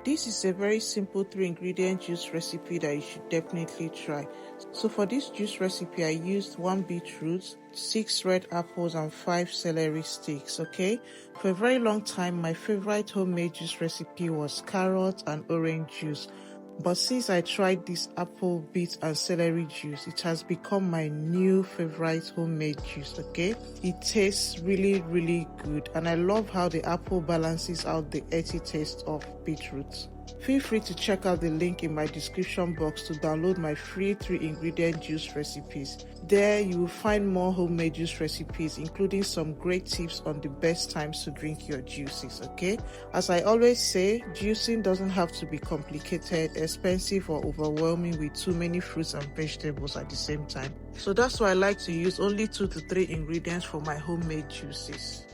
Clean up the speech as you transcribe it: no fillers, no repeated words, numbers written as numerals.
This is a very simple 3-ingredient juice recipe that you should definitely try. So for this juice recipe, I used 1 beetroot, 6 red apples and 5 celery sticks, okay? For a very long time, my favorite homemade juice recipe was carrot and orange juice. But since I tried this apple, beet and celery juice, it has become my new favorite homemade juice, okay? It tastes really good, and I love how the apple balances out the earthy taste of beetroot. Feel free to check out the link in my description box to download my free 3-ingredient juice recipes. There you will find more homemade juice recipes, including some great tips on the best times to drink your juices, okay? As I always say, juicing doesn't have to be complicated, expensive or overwhelming with too many fruits and vegetables at the same time. So that's why I like to use only 2 to 3 ingredients for my homemade juices.